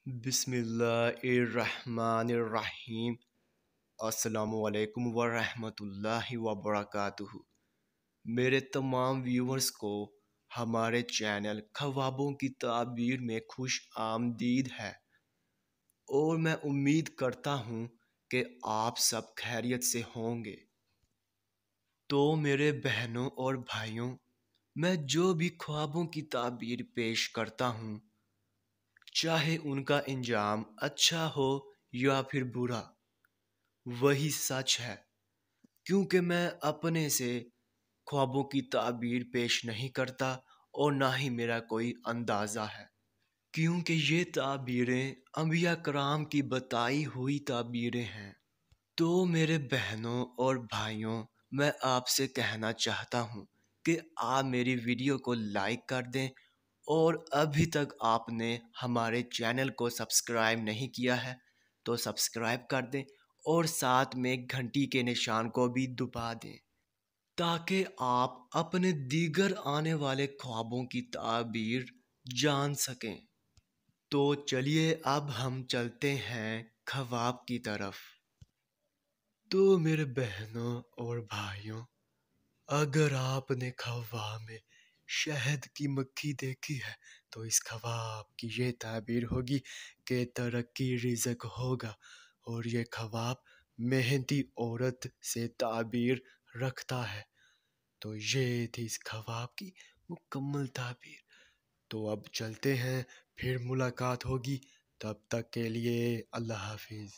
बिस्मिल्लाहिर्रहमानिर्रहीम। अस्सलामुअलैकुम वरहमतुल्लाहि वबरकातुहू। मेरे तमाम व्यूवर्स को हमारे चैनल ख्वाबों की ताबीर में खुश आमदीद है और मैं उम्मीद करता हूँ कि आप सब खैरियत से होंगे। तो मेरे बहनों और भाइयों, मैं जो भी ख्वाबों की ताबीर पेश करता हूँ, चाहे उनका इंजाम अच्छा हो या फिर बुरा, वही सच है। क्योंकि मैं अपने से ख्वाबों की ताबीर पेश नहीं करता और ना ही मेरा कोई अंदाज़ा है, क्योंकि ये ताबीरें अंबिया कराम की बताई हुई ताबीरें हैं। तो मेरे बहनों और भाइयों, मैं आपसे कहना चाहता हूँ कि आप मेरी वीडियो को लाइक कर दें और अभी तक आपने हमारे चैनल को सब्सक्राइब नहीं किया है तो सब्सक्राइब कर दें और साथ में घंटी के निशान को भी दबा दें, ताकि आप अपने दीगर आने वाले ख्वाबों की ताबीर जान सकें। तो चलिए अब हम चलते हैं ख्वाब की तरफ। तो मेरे बहनों और भाइयों, अगर आपने ख्वाब में शहद की मक्खी देखी है तो इस ख्वाब की ये ताबीर होगी कि तरक्की रिज़्क होगा, और ये ख्वाब मेहनती औरत से ताबीर रखता है। तो ये थी इस ख्वाब की मुकम्मल ताबीर। तो अब चलते हैं, फिर मुलाकात होगी। तब तक के लिए अल्लाह हाफिज़।